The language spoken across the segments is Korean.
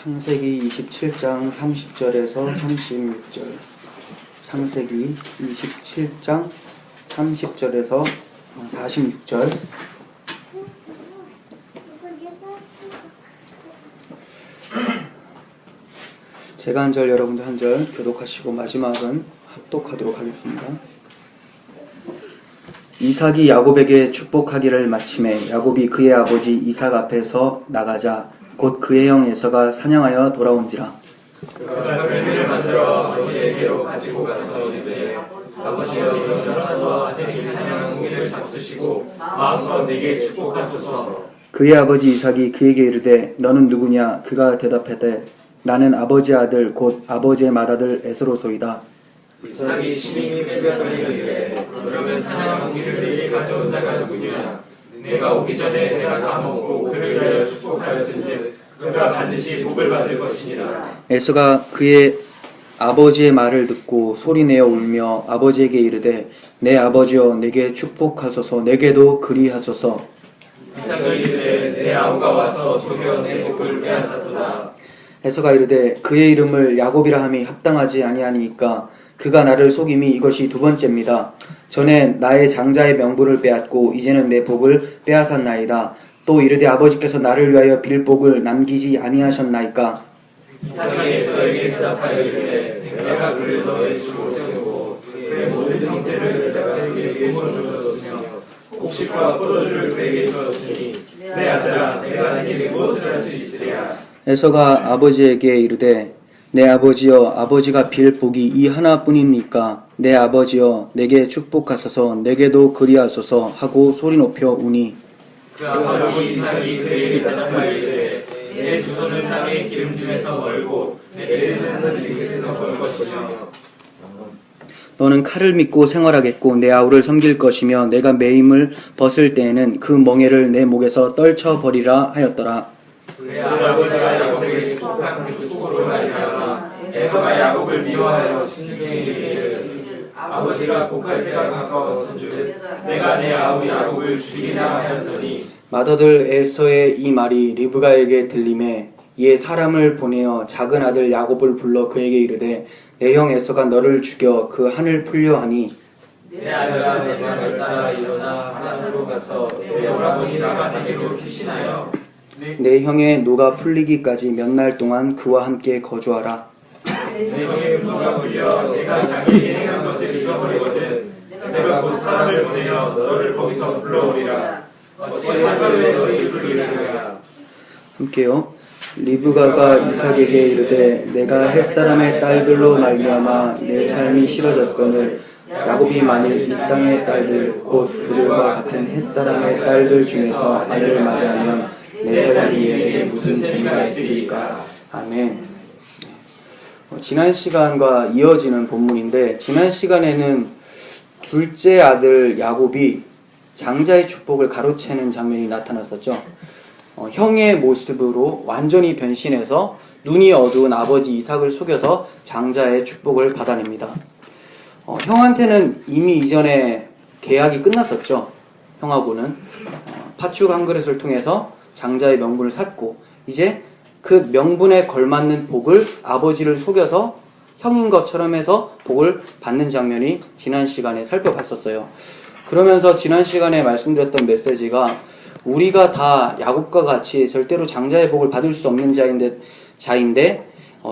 창세기 27장 30절에서 36절. 창세기 27장 30절에서 46절. 제가 한 절, 여러분들 한 절 교독하시고 마지막은 합독하도록 하겠습니다. 이삭이 야곱에게 축복하기를 마침에 야곱이 그의 아버지 이삭 앞에서 나가자 곧 그의 형 에서가 사냥하여 돌아온지라. 그가 뱀을 만들어 아버지에게로 가지고 가서 이르되 아버지여 이리로 나서서 아들이 사냥한 고기를 잡수시고 마음껏 내게 축복하소서. 그의 아버지 이삭이 그에게 이르되 너는 누구냐? 그가 대답하되 나는 아버지의 아들 곧 아버지의 맏아들 에서로소이다. 이삭이 심히 뼈가 떨리는데 그러면 사냥한 고기를 내게 가져온 자가 누구냐? 내가 오기 전에 내가 다 먹고 그를 위하여 축복하였은즉 그가 반드시 복을 받을 것이니라. 에서가 그의 아버지의 말을 듣고 소리내어 울며 아버지에게 이르되 내 아버지여 내게 축복하소서 내게도 그리하소서. 이삭이 이르되 내 아우가 와서 속여 내 복을 빼앗았도다. 에서가 이르되 그의 이름을 야곱이라 함이 합당하지 아니하니까 그가 나를 속임이 이것이 두 번째입니다. 전에 나의 장자의 명분을 빼앗고 이제는 내 복을 빼앗았나이다. 또 이르되 아버지께서 나를 위하여 빌 복을 남기지 아니하셨나이까. 이삭이 에서에게 대답하여 이르되 내가 그를 너의 주로 세우고 그의 모든 형제를 내가 그에게 주었으며 곡식과 포도주를 그에게 주었으니 내 아들아 내가 네게 무엇을 할 수 있으랴. 에서가 아버지에게 이르되 내 아버지여 아버지가 빌 복이 이 하나뿐이니까 내 아버지여 내게 축복하소서 내게도 그리하소서 하고 소리 높여 우니. 그 아버지 이삭이 그에게 대답하여 이르되 내 주소는 땅의 기름짐에서 멀고 내 때는 하늘 이곳에서 멀 것이며 너는 칼을 믿고 생활하겠고 내 아우를 섬길 것이며 내가 매임을 벗을 때에는 그 멍에를 내 목에서 떨쳐버리라 하였더라. 내 아버지가 야곱에게 축복한 그 축복으로 말미암아 에서가 야곱을 미워하여 심중에 이르기를 아버지가 복할 때가 가까웠은즉 내가 내 아우 야곱을 죽이라 하였더니. 맏아들 에서의 이 말이 리브가에게 들림에 이에 사람을 보내어 작은 아들 야곱을 불러 그에게 이르되 내 형 에서가 너를 죽여 그 한을 풀려 하니. 내 아들아 내 명을 따라 일어나 하나님으로 가서 내 오라버니 라반에게로 피신하여 내 형의 노가 풀리기까지 몇 날 동안 그와 함께 거주하라. 내 형의 노가 풀려 내가 자기에게 행한 것을 잊어버리거든 내가 곧 사람을 보내어 너를 거기서 불러오리라. 어찌 상관에 너희 부르리라. 함께요. 리브가가 이삭에게 이르되 내가 햇사람의 딸들로 말미암아 내 삶이 싫어졌거늘 야곱이 만일 이 땅의 딸들 곧 그들과 같은 햇사람의 딸들 중에서 아내를 맞이하면 내 삶이 내게 무슨 재미가 있으리까. 아멘. 지난 시간과 이어지는 본문인데 지난 시간에는 둘째 아들 야곱이 장자의 축복을 가로채는 장면이 나타났었죠. 형의 모습으로 완전히 변신해서 눈이 어두운 아버지 이삭을 속여서 장자의 축복을 받아냅니다. 형한테는 이미 이전에 계약이 끝났었죠. 형하고는 팥죽 한 그릇을 통해서 장자의 명분을 샀고 이제 그 명분에 걸맞는 복을 아버지를 속여서 형인 것처럼 해서 복을 받는 장면이 지난 시간에 살펴봤었어요. 그러면서 지난 시간에 말씀드렸던 메시지가 우리가 다 야곱과 같이 절대로 장자의 복을 받을 수 없는 자인데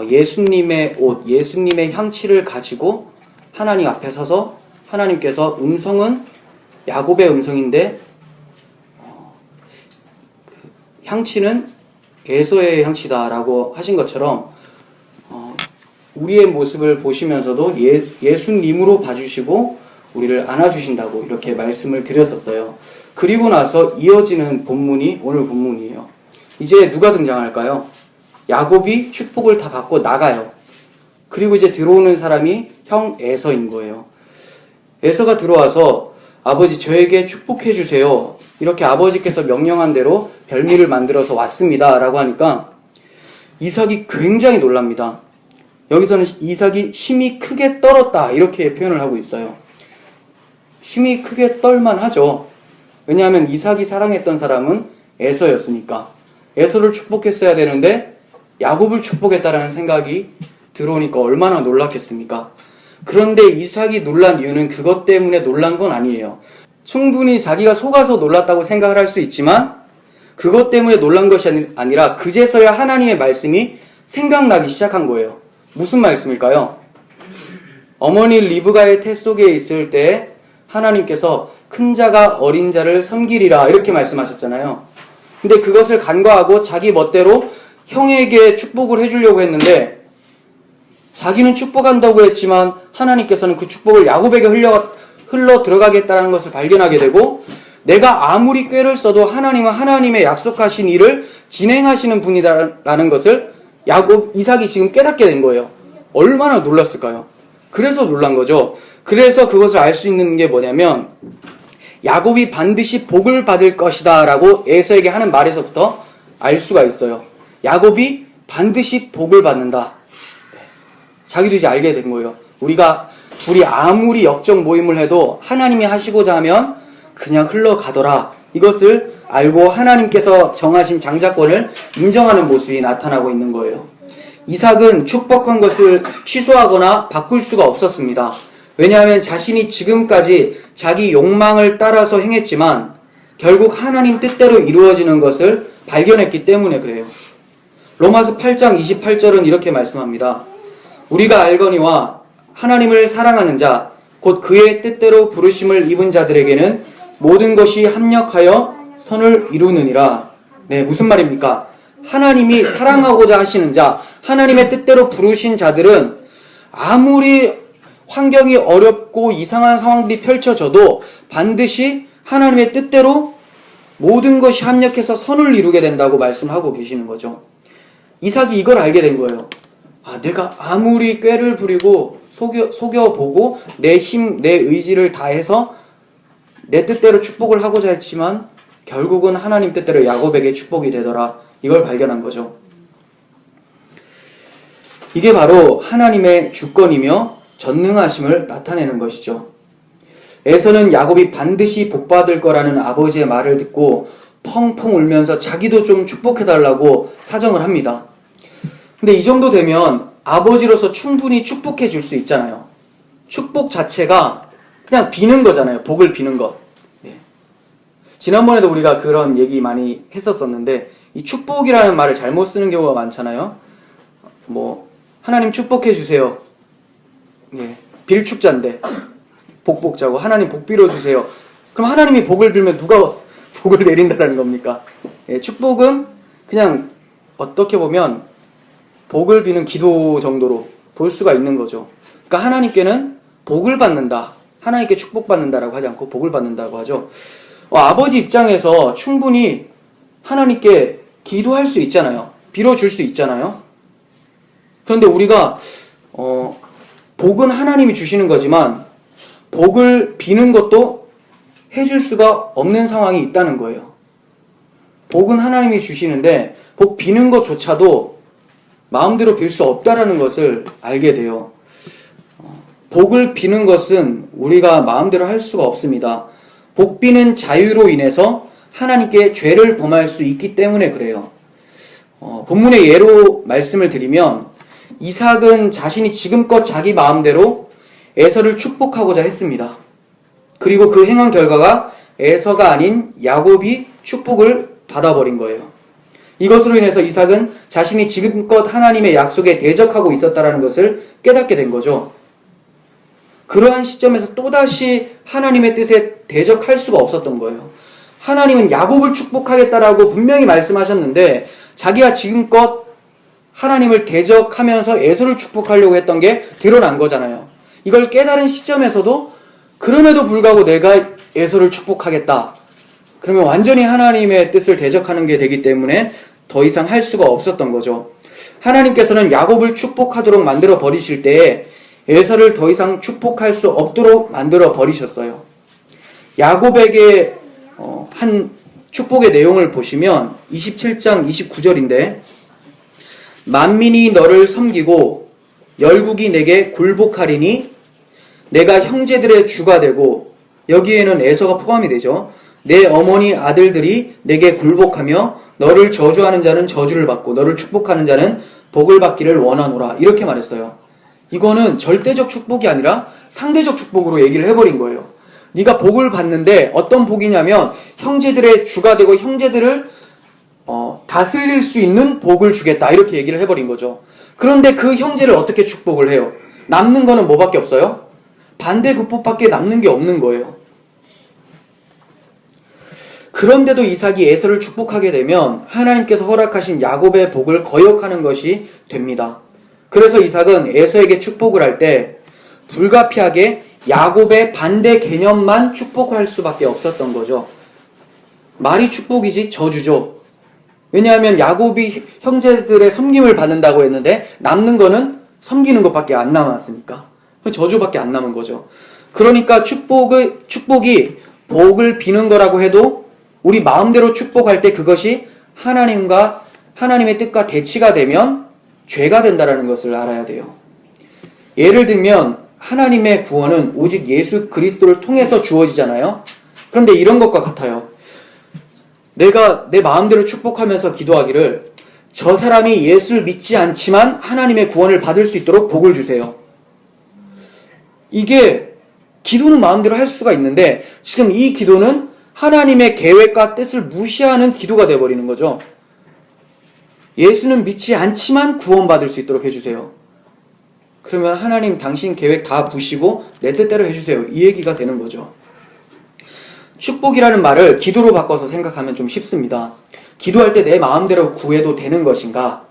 예수님의 옷, 예수님의 향치를 가지고 하나님 앞에 서서 하나님께서 음성은 야곱의 음성인데 향치는 에서의 향치다라고 하신 것처럼 우리의 모습을 보시면서도 예수님으로 봐주시고 우리를 안아주신다고 이렇게 말씀을 드렸었어요. 그리고 나서 이어지는 본문이 오늘 본문이에요. 이제 누가 등장할까요? 야곱이 축복을 다 받고 나가요. 그리고 이제 들어오는 사람이 형 에서인 거예요. 에서가 들어와서 아버지 저에게 축복해 주세요. 이렇게 아버지께서 명령한 대로 별미를 만들어서 왔습니다. 라고 하니까 이삭이 굉장히 놀랍니다. 여기서는 이삭이 심히 크게 떨었다. 이렇게 표현을 하고 있어요. 심히 크게 떨만 하죠. 왜냐하면 이삭이 사랑했던 사람은 에서였으니까. 에서를 축복했어야 되는데 야곱을 축복했다라는 생각이 들어오니까 얼마나 놀랐겠습니까? 그런데 이삭이 놀란 이유는 그것 때문에 놀란 건 아니에요. 충분히 자기가 속아서 놀랐다고 생각을 할 수 있지만 그것 때문에 놀란 것이 아니라 그제서야 하나님의 말씀이 생각나기 시작한 거예요. 무슨 말씀일까요? 어머니 리브가의 태 속에 있을 때 하나님께서 큰 자가 어린 자를 섬기리라 이렇게 말씀하셨잖아요. 근데 그것을 간과하고 자기 멋대로 형에게 축복을 해주려고 했는데 자기는 축복한다고 했지만 하나님께서는 그 축복을 야곱에게 흘러 들어가겠다는 것을 발견하게 되고 내가 아무리 꾀를 써도 하나님은 하나님의 약속하신 일을 진행하시는 분이다라는 것을 이삭이 지금 깨닫게 된 거예요. 얼마나 놀랐을까요? 그래서 놀란 거죠. 그래서 그것을 알 수 있는 게 뭐냐면 야곱이 반드시 복을 받을 것이다 라고 에서에게 하는 말에서부터 알 수가 있어요. 야곱이 반드시 복을 받는다. 자기도 이제 알게 된 거예요. 우리가 둘이 아무리 역적 모임을 해도 하나님이 하시고자 하면 그냥 흘러가더라. 이것을 알고 하나님께서 정하신 장자권을 인정하는 모습이 나타나고 있는 거예요. 이삭은 축복한 것을 취소하거나 바꿀 수가 없었습니다. 왜냐하면 자신이 지금까지 자기 욕망을 따라서 행했지만 결국 하나님 뜻대로 이루어지는 것을 발견했기 때문에 그래요. 로마서 8장 28절은 이렇게 말씀합니다. 우리가 알거니와 하나님을 사랑하는 자, 곧 그의 뜻대로 부르심을 입은 자들에게는 모든 것이 합력하여 선을 이루느니라. 네, 무슨 말입니까? 하나님이 사랑하고자 하시는 자, 하나님의 뜻대로 부르신 자들은 아무리 환경이 어렵고 이상한 상황들이 펼쳐져도 반드시 하나님의 뜻대로 모든 것이 합력해서 선을 이루게 된다고 말씀하고 계시는 거죠. 이삭이 이걸 알게 된 거예요. 내가 아무리 꾀를 부리고 속여보고 내 힘, 내 의지를 다해서 내 뜻대로 축복을 하고자 했지만 결국은 하나님 뜻대로 야곱에게 축복이 되더라. 이걸 발견한 거죠. 이게 바로 하나님의 주권이며 전능하심을 나타내는 것이죠. 에서는 야곱이 반드시 복받을 거라는 아버지의 말을 듣고 펑펑 울면서 자기도 좀 축복해달라고 사정을 합니다. 근데 이 정도 되면 아버지로서 충분히 축복해 줄 수 있잖아요. 축복 자체가 그냥 비는 거잖아요. 복을 비는 것. 네. 지난번에도 우리가 그런 얘기 많이 했었었는데 이 축복이라는 말을 잘못 쓰는 경우가 많잖아요. 하나님 축복해 주세요. 예, 빌축자인데 복자고 하나님 복 빌어주세요. 그럼 하나님이 복을 빌면 누가 복을 내린다는 겁니까? 예, 축복은 그냥 어떻게 보면 복을 비는 기도 정도로 볼 수가 있는 거죠. 그러니까 하나님께는 복을 받는다, 하나님께 축복받는다라고 하지 않고 복을 받는다고 하죠. 아버지 입장에서 충분히 하나님께 기도할 수 있잖아요. 빌어줄 수 있잖아요. 그런데 우리가 복은 하나님이 주시는 거지만 복을 비는 것도 해줄 수가 없는 상황이 있다는 거예요. 복은 하나님이 주시는데 복 비는 것조차도 마음대로 빌 수 없다라는 것을 알게 돼요. 복을 비는 것은 우리가 마음대로 할 수가 없습니다. 복 비는 자유로 인해서 하나님께 죄를 범할 수 있기 때문에 그래요. 본문의 예로 말씀을 드리면 이삭은 자신이 지금껏 자기 마음대로 에서를 축복하고자 했습니다. 그리고 그 행한 결과가 에서가 아닌 야곱이 축복을 받아버린 거예요. 이것으로 인해서 이삭은 자신이 지금껏 하나님의 약속에 대적하고 있었다는 것을 깨닫게 된 거죠. 그러한 시점에서 또다시 하나님의 뜻에 대적할 수가 없었던 거예요. 하나님은 야곱을 축복하겠다라고 분명히 말씀하셨는데 자기가 지금껏 하나님을 대적하면서 에서를 축복하려고 했던 게 드러난 거잖아요. 이걸 깨달은 시점에서도 그럼에도 불구하고 내가 에서를 축복하겠다. 그러면 완전히 하나님의 뜻을 대적하는 게 되기 때문에 더 이상 할 수가 없었던 거죠. 하나님께서는 야곱을 축복하도록 만들어 버리실 때에 에서를 더 이상 축복할 수 없도록 만들어 버리셨어요. 야곱에게 한 축복의 내용을 보시면 27장 29절인데 만민이 너를 섬기고 열국이 내게 굴복하리니 내가 형제들의 주가 되고, 여기에는 에서가 포함이 되죠. 내 어머니 아들들이 내게 굴복하며 너를 저주하는 자는 저주를 받고 너를 축복하는 자는 복을 받기를 원하노라. 이렇게 말했어요. 이거는 절대적 축복이 아니라 상대적 축복으로 얘기를 해버린 거예요. 네가 복을 받는데 어떤 복이냐면 형제들의 주가 되고 형제들을 다스릴 수 있는 복을 주겠다. 이렇게 얘기를 해버린 거죠. 그런데 그 형제를 어떻게 축복을 해요? 남는 거는 뭐밖에 없어요? 반대급부밖에 남는 게 없는 거예요. 그런데도 이삭이 에서를 축복하게 되면 하나님께서 허락하신 야곱의 복을 거역하는 것이 됩니다. 그래서 이삭은 에서에게 축복을 할 때 불가피하게 야곱의 반대 개념만 축복할 수밖에 없었던 거죠. 말이 축복이지 저주죠. 왜냐하면 야곱이 형제들의 섬김을 받는다고 했는데 남는 거는 섬기는 것밖에 안 남았으니까 저주밖에 안 남은 거죠. 그러니까 축복이 복을 비는 거라고 해도 우리 마음대로 축복할 때 그것이 하나님의 뜻과 대치가 되면 죄가 된다는 것을 알아야 돼요. 예를 들면 하나님의 구원은 오직 예수 그리스도를 통해서 주어지잖아요. 그런데 이런 것과 같아요. 내가 내 마음대로 축복하면서 기도하기를 저 사람이 예수를 믿지 않지만 하나님의 구원을 받을 수 있도록 복을 주세요. 이게 기도는 마음대로 할 수가 있는데 지금 이 기도는 하나님의 계획과 뜻을 무시하는 기도가 되어버리는 거죠. 예수는 믿지 않지만 구원받을 수 있도록 해주세요. 그러면 하나님 당신 계획 다 부시고 내 뜻대로 해주세요. 이 얘기가 되는 거죠. 축복이라는 말을 기도로 바꿔서 생각하면 좀 쉽습니다. 기도할 때 내 마음대로 구해도 되는 것인가?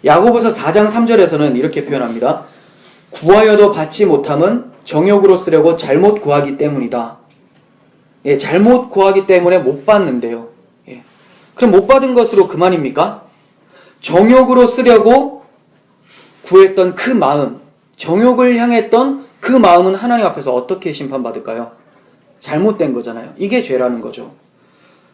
야고보서 4장 3절에서는 이렇게 표현합니다. 구하여도 받지 못함은 정욕으로 쓰려고 잘못 구하기 때문이다. 예, 잘못 구하기 때문에 못 받는데요. 예. 그럼 못 받은 것으로 그만입니까? 정욕으로 쓰려고 구했던 그 마음, 정욕을 향했던 그 마음은 하나님 앞에서 어떻게 심판받을까요? 잘못된 거잖아요. 이게 죄라는 거죠.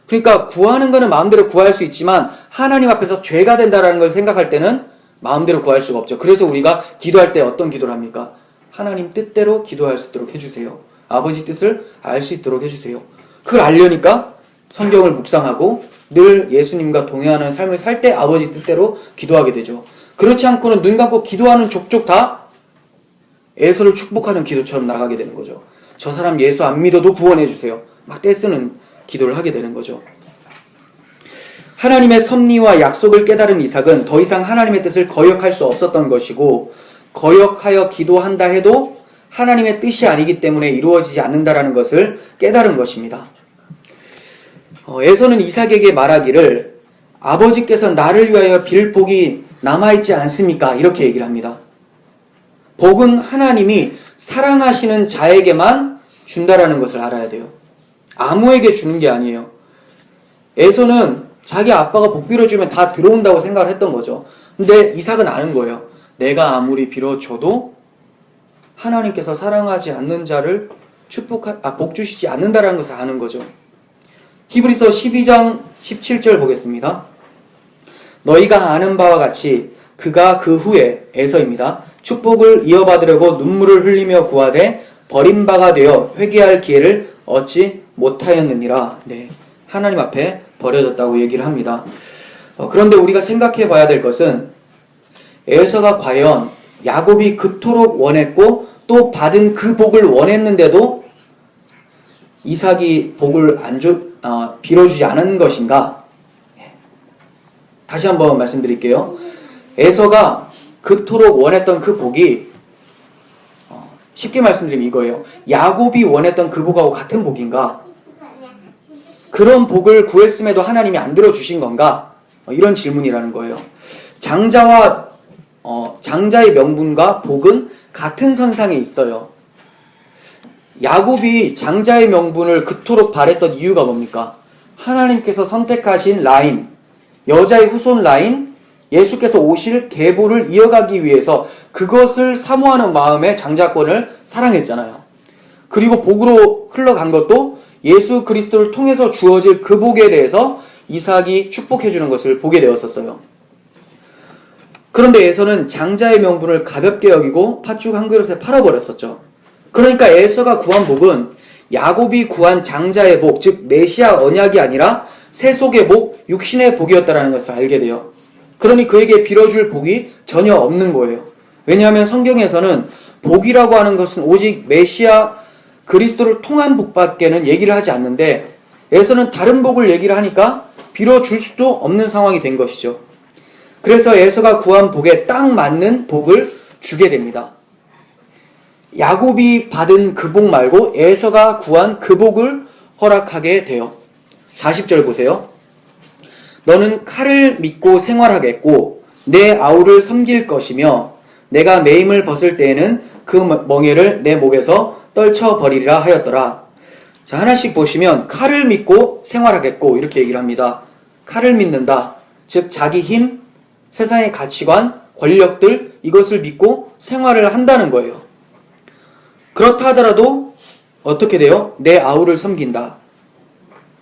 그러니까 구하는 거는 마음대로 구할 수 있지만 하나님 앞에서 죄가 된다는 걸 생각할 때는 마음대로 구할 수가 없죠. 그래서 우리가 기도할 때 어떤 기도를 합니까? 하나님 뜻대로 기도할 수 있도록 해주세요. 아버지 뜻을 알 수 있도록 해주세요. 그걸 알려니까 성경을 묵상하고 늘 예수님과 동행하는 삶을 살 때 아버지 뜻대로 기도하게 되죠. 그렇지 않고는 눈 감고 기도하는 족족 다 에서를 축복하는 기도처럼 나가게 되는 거죠. 저 사람 예수 안 믿어도 구원해 주세요. 막 떼쓰는 기도를 하게 되는 거죠. 하나님의 섭리와 약속을 깨달은 이삭은 더 이상 하나님의 뜻을 거역할 수 없었던 것이고 거역하여 기도한다 해도 하나님의 뜻이 아니기 때문에 이루어지지 않는다라는 것을 깨달은 것입니다. 에서는 이삭에게 말하기를 아버지께서 나를 위하여 빌 복이 남아있지 않습니까? 이렇게 얘기를 합니다. 복은 하나님이 사랑하시는 자에게만 준다라는 것을 알아야 돼요. 아무에게 주는 게 아니에요. 에서는 자기 아빠가 복 빌어주면 다 들어온다고 생각을 했던 거죠. 근데 이삭은 아는 거예요. 내가 아무리 빌어줘도 하나님께서 사랑하지 않는 자를 복 주시지 않는다라는 것을 아는 거죠. 히브리서 12장 17절 보겠습니다. 너희가 아는 바와 같이 그가 그 후에 에서입니다. 축복을 이어받으려고 눈물을 흘리며 구하되 버림바가 되어 회개할 기회를 얻지 못하였느니라. 네, 하나님 앞에 버려졌다고 얘기를 합니다. 그런데 우리가 생각해 봐야 될 것은 에서가 과연 야곱이 그토록 원했고 또 받은 그 복을 원했는데도 이삭이 복을 빌어주지 않은 것인가? 다시 한번 말씀드릴게요. 에서가 그토록 원했던 그 복이 쉽게 말씀드리면 이거예요. 야곱이 원했던 그 복하고 같은 복인가? 그런 복을 구했음에도 하나님이 안 들어주신 건가? 이런 질문이라는 거예요. 장자의 명분과 복은 같은 선상에 있어요. 야곱이 장자의 명분을 그토록 바랬던 이유가 뭡니까? 하나님께서 선택하신 라인, 여자의 후손 라인, 예수께서 오실 계보를 이어가기 위해서 그것을 사모하는 마음에 장자권을 사랑했잖아요. 그리고 복으로 흘러간 것도 예수 그리스도를 통해서 주어질 그 복에 대해서 이삭이 축복해주는 것을 보게 되었었어요. 그런데 에서는 장자의 명분을 가볍게 여기고 팥죽 한 그릇에 팔아버렸었죠. 그러니까 에서가 구한 복은 야곱이 구한 장자의 복, 즉 메시아 언약이 아니라 세속의 복, 육신의 복이었다는 것을 알게 돼요. 그러니 그에게 빌어줄 복이 전혀 없는 거예요. 왜냐하면 성경에서는 복이라고 하는 것은 오직 메시아 그리스도를 통한 복밖에는 얘기를 하지 않는데 에서는 다른 복을 얘기를 하니까 빌어줄 수도 없는 상황이 된 것이죠. 그래서 에서가 구한 복에 딱 맞는 복을 주게 됩니다. 야곱이 받은 그 복 말고 에서가 구한 그 복을 허락하게 돼요. 40절 보세요. 너는 칼을 믿고 생활하겠고 내 아우를 섬길 것이며 내가 매임을 벗을 때에는 그 멍에를 내 목에서 떨쳐버리리라 하였더라. 자, 하나씩 보시면 칼을 믿고 생활하겠고 이렇게 얘기를 합니다. 칼을 믿는다. 즉 자기 힘, 세상의 가치관, 권력들 이것을 믿고 생활을 한다는 거예요. 그렇다 하더라도 어떻게 돼요? 내 아우를 섬긴다.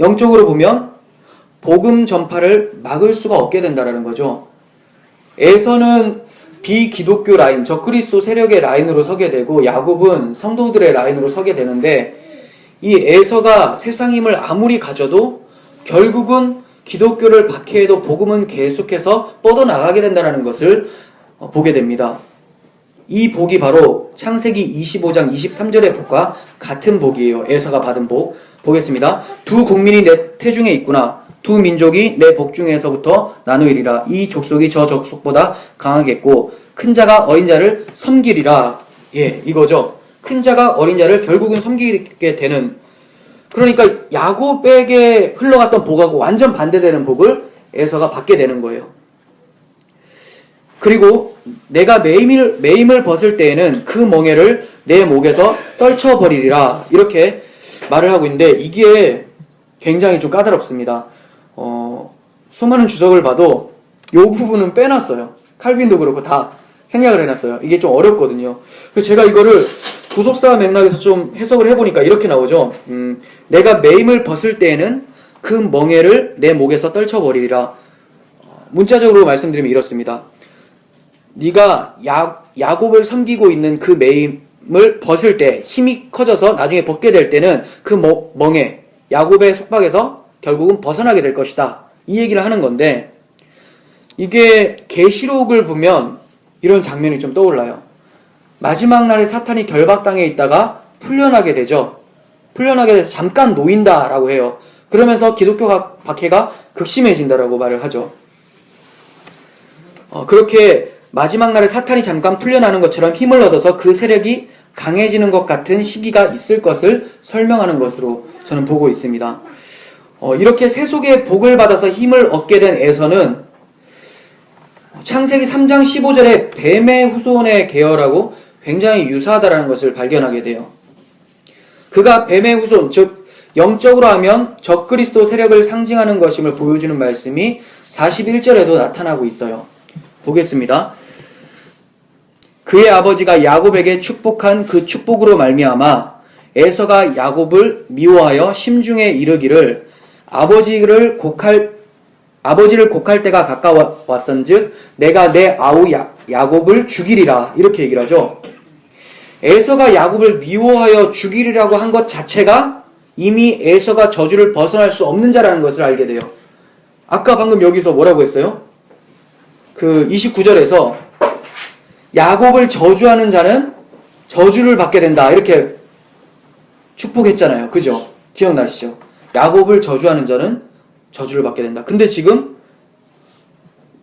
영적으로 보면 복음 전파를 막을 수가 없게 된다는 거죠. 에서는 비기독교 라인, 적그리스도 세력의 라인으로 서게 되고 야곱은 성도들의 라인으로 서게 되는데 이 에서가 세상 힘을 아무리 가져도 결국은 기독교를 박해해도 복음은 계속해서 뻗어나가게 된다는 것을 보게 됩니다. 이 복이 바로 창세기 25장 23절의 복과 같은 복이에요. 에서가 받은 복. 보겠습니다. 두 국민이 내 태중에 있구나. 두 민족이 내 복 중에서부터 나누이리라. 이 족속이 저 족속보다 강하겠고 큰 자가 어린 자를 섬기리라. 예, 이거죠. 큰 자가 어린 자를 결국은 섬기게 되는, 그러니까 야곱에게 흘러갔던 복하고 완전 반대되는 복을 에서가 받게 되는 거예요. 그리고 내가 매임을 벗을 때에는 그 멍에를 내 목에서 떨쳐버리리라. 이렇게 말을 하고 있는데 이게 굉장히 좀 까다롭습니다. 수많은 주석을 봐도 이 부분은 빼놨어요. 칼빈도 그렇고 다 생략을 해놨어요. 이게 좀 어렵거든요. 그래서 제가 이거를 구속사 맥락에서 좀 해석을 해보니까 이렇게 나오죠. 내가 매임을 벗을 때에는 그 멍에를 내 목에서 떨쳐버리리라. 문자적으로 말씀드리면 이렇습니다. 네가 야곱을 섬기고 있는 그 매임을 벗을 때 힘이 커져서 나중에 벗게 될 때는 그 멍에 야곱의 속박에서 결국은 벗어나게 될 것이다. 이 얘기를 하는 건데 이게 계시록을 보면 이런 장면이 좀 떠올라요. 마지막 날에 사탄이 결박당해 있다가 풀려나게 되죠. 풀려나게 돼서 잠깐 놓인다라고 해요. 그러면서 기독교 박해가 극심해진다라고 말을 하죠. 그렇게 마지막 날에 사탄이 잠깐 풀려나는 것처럼 힘을 얻어서 그 세력이 강해지는 것 같은 시기가 있을 것을 설명하는 것으로 저는 보고 있습니다. 이렇게 세속의 복을 받아서 힘을 얻게 된 에서는 창세기 3장 15절에 뱀의 후손의 계열하고 굉장히 유사하다는 것을 발견하게 돼요. 그가 뱀의 후손, 즉 영적으로 하면 적그리스도 세력을 상징하는 것임을 보여주는 말씀이 41절에도 나타나고 있어요. 보겠습니다. 그의 아버지가 야곱에게 축복한 그 축복으로 말미암아 에서가 야곱을 미워하여 심중에 이르기를 아버지를 곡할 때가 가까웠은즉 내가 내 아우 야곱을 죽이리라. 이렇게 얘기를 하죠. 에서가 야곱을 미워하여 죽이리라고 한 것 자체가 이미 에서가 저주를 벗어날 수 없는 자라는 것을 알게 돼요. 아까 방금 여기서 뭐라고 했어요? 그 29절에서 야곱을 저주하는 자는 저주를 받게 된다. 이렇게 축복했잖아요. 그죠? 기억나시죠? 야곱을 저주하는 자는 저주를 받게 된다. 근데 지금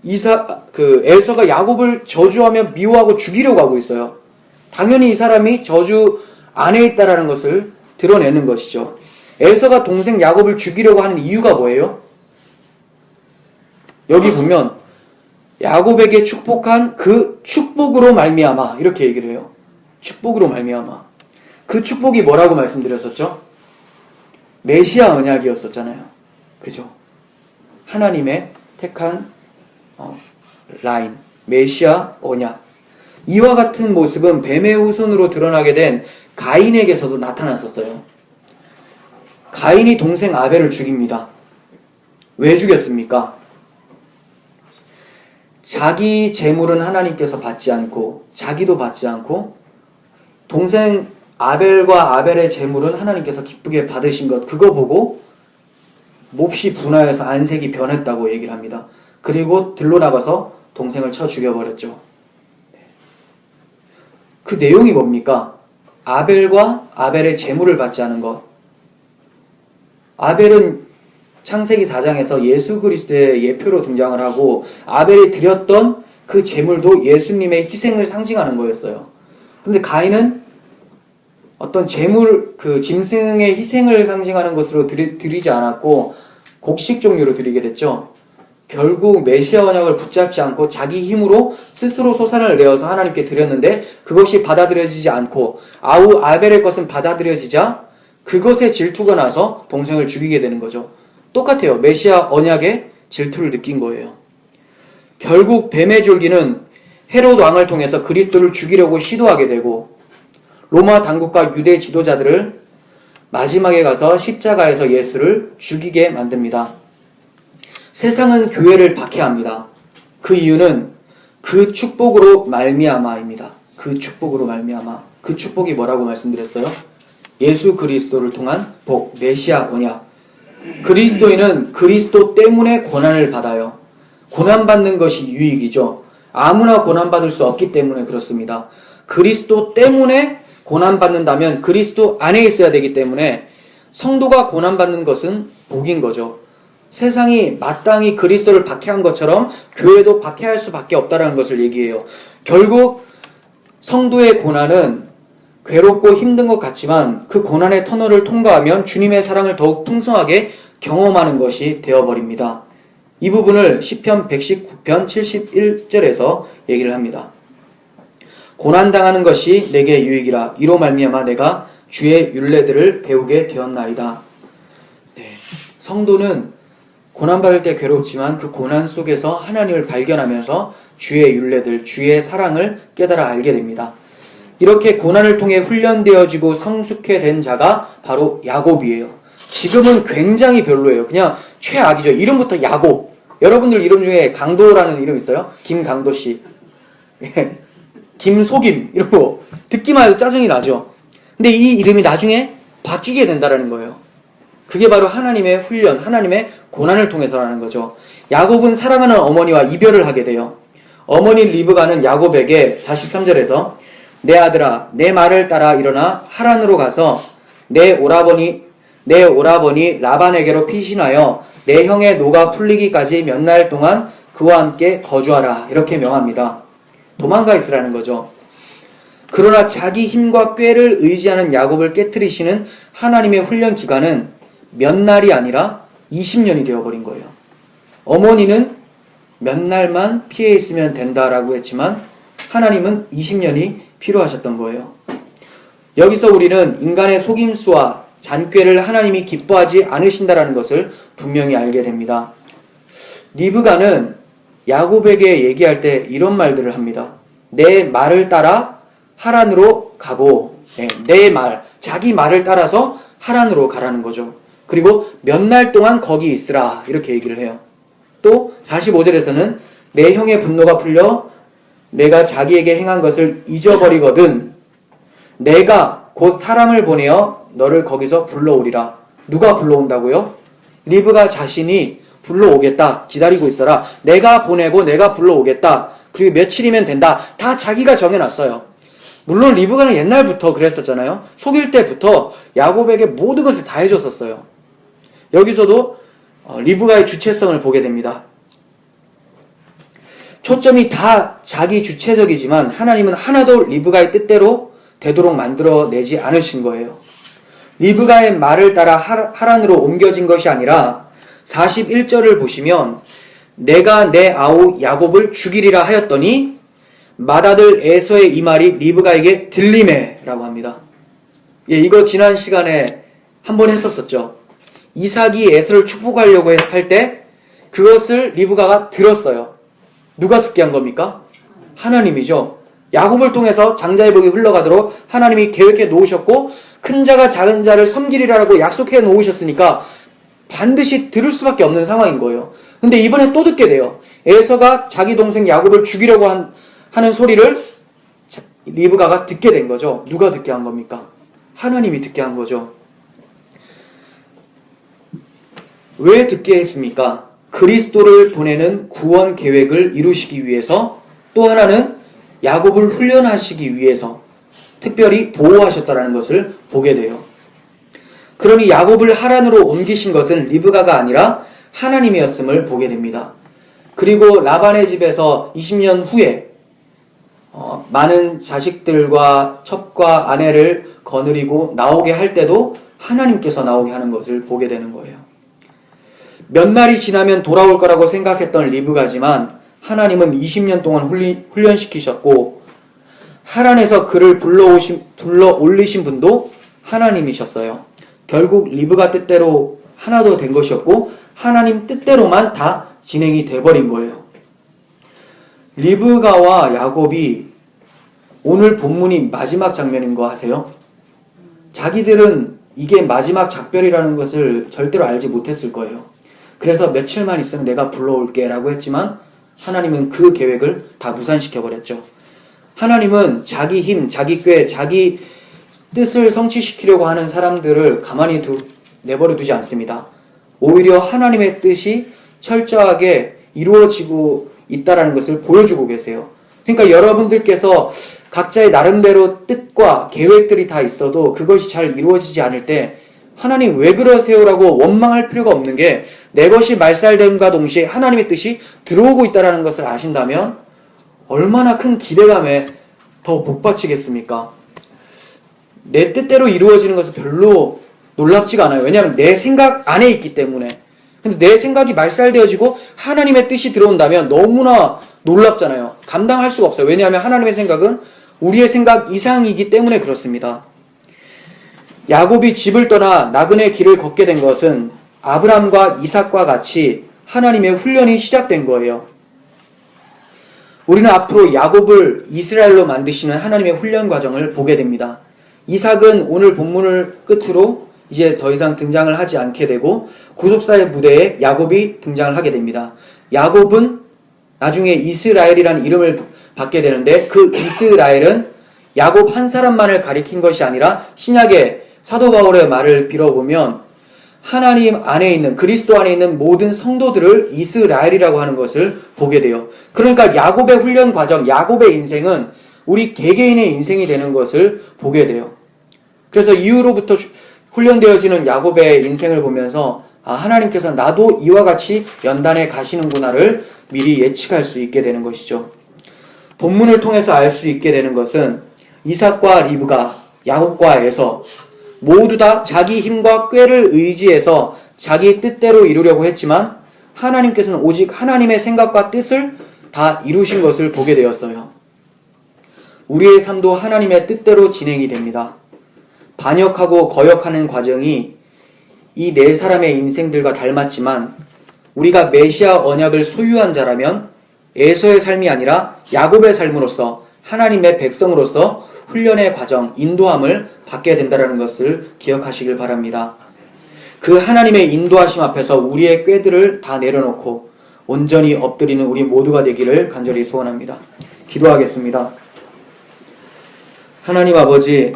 에서가 야곱을 저주하며 미워하고 죽이려고 하고 있어요. 당연히 이 사람이 저주 안에 있다라는 것을 드러내는 것이죠. 에서가 동생 야곱을 죽이려고 하는 이유가 뭐예요? 여기 보면 야곱에게 축복한 그 축복으로 말미암아 이렇게 얘기를 해요. 축복으로 말미암아. 그 축복이 뭐라고 말씀드렸었죠? 메시아 언약이었었잖아요. 그죠? 하나님의 택한 라인, 메시아 언약. 이와 같은 모습은 뱀의 후손으로 드러나게 된 가인에게서도 나타났었어요. 가인이 동생 아벨을 죽입니다. 왜 죽였습니까? 자기 재물은 하나님께서 받지 않고 자기도 받지 않고 동생 아벨과 아벨의 재물은 하나님께서 기쁘게 받으신 것, 그거 보고 몹시 분하여서 안색이 변했다고 얘기를 합니다. 그리고 들로 나가서 동생을 쳐 죽여버렸죠. 그 내용이 뭡니까? 아벨과 아벨의 제물을 받지 않은 것. 아벨은 창세기 4장에서 예수 그리스도의 예표로 등장을 하고 아벨이 드렸던 그 제물도 예수님의 희생을 상징하는 거였어요. 그런데 가인은 어떤 제물, 그 짐승의 희생을 상징하는 것으로 드리지 않았고 곡식 종류로 드리게 됐죠. 결국 메시아 언약을 붙잡지 않고 자기 힘으로 스스로 소산을 내어서 하나님께 드렸는데 그것이 받아들여지지 않고 아벨의 것은 받아들여지자 그것에 질투가 나서 동생을 죽이게 되는 거죠. 똑같아요. 메시아 언약에 질투를 느낀 거예요. 결국 뱀의 줄기는 헤롯 왕을 통해서 그리스도를 죽이려고 시도하게 되고 로마 당국과 유대 지도자들을 마지막에 가서 십자가에서 예수를 죽이게 만듭니다. 세상은 교회를 박해합니다. 그 이유는 그 축복으로 말미암아입니다. 그 축복으로 말미암아. 그 축복이 뭐라고 말씀드렸어요? 예수 그리스도를 통한 복, 메시아 언약. 그리스도인은 그리스도 때문에 고난을 받아요. 고난받는 것이 유익이죠. 아무나 고난받을 수 없기 때문에 그렇습니다. 그리스도 때문에 고난받는다면 그리스도 안에 있어야 되기 때문에 성도가 고난받는 것은 복인 거죠. 세상이 마땅히 그리스도를 박해한 것처럼 교회도 박해할 수밖에 없다는 것을 얘기해요. 결국 성도의 고난은 괴롭고 힘든 것 같지만 그 고난의 터널을 통과하면 주님의 사랑을 더욱 풍성하게 경험하는 것이 되어버립니다. 이 부분을 시편 119편 71절에서 얘기를 합니다. 고난당하는 것이 내게 유익이라 이로 말미암아 내가 주의 율례들을 배우게 되었나이다. 네, 성도는 고난받을 때 괴롭지만 그 고난 속에서 하나님을 발견하면서 주의 율례들, 주의 사랑을 깨달아 알게 됩니다. 이렇게 고난을 통해 훈련되어지고 성숙해 된 자가 바로 야곱이에요. 지금은 굉장히 별로예요. 그냥 최악이죠. 이름부터 야곱. 여러분들 이름 중에 강도라는 이름 있어요? 김강도씨. 김속임. 이런 거 듣기만 해도 짜증이 나죠. 근데 이 이름이 나중에 바뀌게 된다는 거예요. 그게 바로 하나님의 훈련, 하나님의 고난을 통해서라는 거죠. 야곱은 사랑하는 어머니와 이별을 하게 돼요. 어머니 리브가는 야곱에게 43절에서 내 아들아 내 말을 따라 일어나 하란으로 가서 내 오라버니 라반에게로 피신하여 내 형의 노가 풀리기까지 몇 날 동안 그와 함께 거주하라 이렇게 명합니다. 도망가 있으라는 거죠. 그러나 자기 힘과 꾀를 의지하는 야곱을 깨트리시는 하나님의 훈련 기간은 몇 날이 아니라 20년이 되어버린 거예요. 어머니는 몇 날만 피해 있으면 된다라고 했지만 하나님은 20년이 필요하셨던 거예요. 여기서 우리는 인간의 속임수와 잔꾀를 하나님이 기뻐하지 않으신다라는 것을 분명히 알게 됩니다. 리브가는 야곱에게 얘기할 때 이런 말들을 합니다. 내 말을 따라 하란으로 가고, 내 말, 자기 말을 따라서 하란으로 가라는 거죠. 그리고 몇 날 동안 거기 있으라 이렇게 얘기를 해요. 또 45절에서는 내 형의 분노가 풀려 내가 자기에게 행한 것을 잊어버리거든 내가 곧 사람을 보내어 너를 거기서 불러오리라. 누가 불러온다고요? 리브가 자신이 불러오겠다. 기다리고 있어라. 내가 보내고 내가 불러오겠다. 그리고 며칠이면 된다. 다 자기가 정해놨어요. 물론 리브가는 옛날부터 그랬었잖아요. 속일 때부터 야곱에게 모든 것을 다 해줬었어요. 여기서도 리브가의 주체성을 보게 됩니다. 초점이 다 자기 주체적이지만 하나님은 하나도 리브가의 뜻대로 되도록 만들어내지 않으신 거예요. 리브가의 말을 따라 하란으로 옮겨진 것이 아니라 41절을 보시면 내가 내 아우 야곱을 죽이리라 하였더니 맏아들 에서의 이 말이 리브가에게 들리매 라고 합니다. 이거 지난 시간에 한번 했었었죠. 이삭이 에서를 축복하려고 할 때 그것을 리브가가 들었어요. 누가 듣게 한 겁니까? 하나님이죠. 야곱을 통해서 장자의 복이 흘러가도록 하나님이 계획해 놓으셨고 큰 자가 작은 자를 섬기리라고 약속해 놓으셨으니까 반드시 들을 수밖에 없는 상황인 거예요. 근데 이번에 또 듣게 돼요. 에서가 자기 동생 야곱을 죽이려고 하는 소리를 리브가가 듣게 된 거죠. 누가 듣게 한 겁니까? 하나님이 듣게 한 거죠. 왜 듣게 했습니까? 그리스도를 보내는 구원 계획을 이루시기 위해서, 또 하나는 야곱을 훈련하시기 위해서 특별히 보호하셨다는 것을 보게 돼요. 그러니 야곱을 하란으로 옮기신 것은 리브가가 아니라 하나님이었음을 보게 됩니다. 그리고 라반의 집에서 20년 후에 많은 자식들과 첩과 아내를 거느리고 나오게 할 때도 하나님께서 나오게 하는 것을 보게 되는 거예요. 몇 날이 지나면 돌아올 거라고 생각했던 리브가지만 하나님은 20년 동안 훈련시키셨고, 하란에서 그를 불러 올리신 분도 하나님이셨어요. 결국 리브가 뜻대로 하나도 된 것이 없고 하나님 뜻대로만 다 진행이 돼버린 거예요. 리브가와 야곱이 오늘 본문이 마지막 장면인 거 아세요? 자기들은 이게 마지막 작별이라는 것을 절대로 알지 못했을 거예요. 그래서 며칠만 있으면 내가 불러올게 라고 했지만 하나님은 그 계획을 다 무산시켜버렸죠. 하나님은 자기 힘, 자기 꾀, 자기 뜻을 성취시키려고 하는 사람들을 가만히 내버려 두지 않습니다. 오히려 하나님의 뜻이 철저하게 이루어지고 있다는 것을 보여주고 계세요. 그러니까 여러분들께서 각자의 나름대로 뜻과 계획들이 다 있어도 그것이 잘 이루어지지 않을 때 하나님 왜 그러세요라고 원망할 필요가 없는 게, 내 것이 말살됨과 동시에 하나님의 뜻이 들어오고 있다는 것을 아신다면 얼마나 큰 기대감에 더 복받치겠습니까? 내 뜻대로 이루어지는 것은 별로 놀랍지가 않아요. 왜냐하면 내 생각 안에 있기 때문에. 근데 내 생각이 말살되어지고 하나님의 뜻이 들어온다면 너무나 놀랍잖아요. 감당할 수가 없어요. 왜냐하면 하나님의 생각은 우리의 생각 이상이기 때문에 그렇습니다. 야곱이 집을 떠나 나그네 길을 걷게 된 것은 아브람과 이삭과 같이 하나님의 훈련이 시작된 거예요. 우리는 앞으로 야곱을 이스라엘로 만드시는 하나님의 훈련 과정을 보게 됩니다. 이삭은 오늘 본문을 끝으로 이제 더 이상 등장을 하지 않게 되고 구속사의 무대에 야곱이 등장을 하게 됩니다. 야곱은 나중에 이스라엘이라는 이름을 받게 되는데, 그 이스라엘은 야곱 한 사람만을 가리킨 것이 아니라 신약의 사도 바울의 말을 빌어보면 하나님 안에 있는, 그리스도 안에 있는 모든 성도들을 이스라엘이라고 하는 것을 보게 돼요. 그러니까 야곱의 훈련 과정, 야곱의 인생은 우리 개개인의 인생이 되는 것을 보게 돼요. 그래서 이후로부터 훈련되어지는 야곱의 인생을 보면서 하나님께서 나도 이와 같이 연단에 가시는구나를 미리 예측할 수 있게 되는 것이죠. 본문을 통해서 알 수 있게 되는 것은 이삭과 리브가, 야곱과 에서 모두 다 자기 힘과 꾀를 의지해서 자기 뜻대로 이루려고 했지만 하나님께서는 오직 하나님의 생각과 뜻을 다 이루신 것을 보게 되었어요. 우리의 삶도 하나님의 뜻대로 진행이 됩니다. 반역하고 거역하는 과정이 이 네 사람의 인생들과 닮았지만, 우리가 메시아 언약을 소유한 자라면 에서의 삶이 아니라 야곱의 삶으로서, 하나님의 백성으로서 훈련의 과정, 인도함을 받게 된다는 것을 기억하시길 바랍니다. 그 하나님의 인도하심 앞에서 우리의 꾀들을 다 내려놓고 온전히 엎드리는 우리 모두가 되기를 간절히 소원합니다. 기도하겠습니다. 하나님 아버지,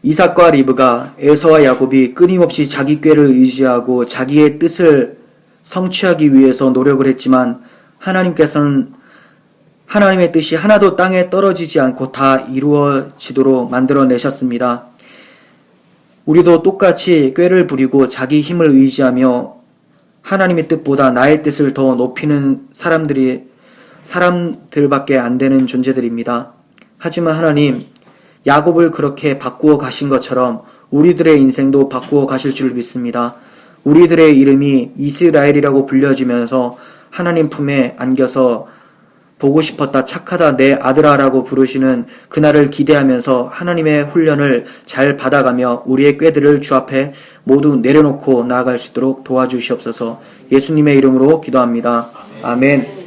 이삭과 리브가, 에서와 야곱이 끊임없이 자기 꾀를 의지하고 자기의 뜻을 성취하기 위해서 노력을 했지만 하나님께서는 하나님의 뜻이 하나도 땅에 떨어지지 않고 다 이루어지도록 만들어내셨습니다. 우리도 똑같이 꾀를 부리고 자기 힘을 의지하며 하나님의 뜻보다 나의 뜻을 더 높이는 사람들밖에 안 되는 존재들입니다. 하지만 하나님, 야곱을 그렇게 바꾸어 가신 것처럼 우리들의 인생도 바꾸어 가실 줄 믿습니다. 우리들의 이름이 이스라엘이라고 불려지면서 하나님 품에 안겨서 보고 싶었다, 착하다, 내 아들아라고 부르시는 그날을 기대하면서 하나님의 훈련을 잘 받아가며 우리의 꾀들을 주 앞에 모두 내려놓고 나아갈 수 있도록 도와주시옵소서. 예수님의 이름으로 기도합니다. 아멘.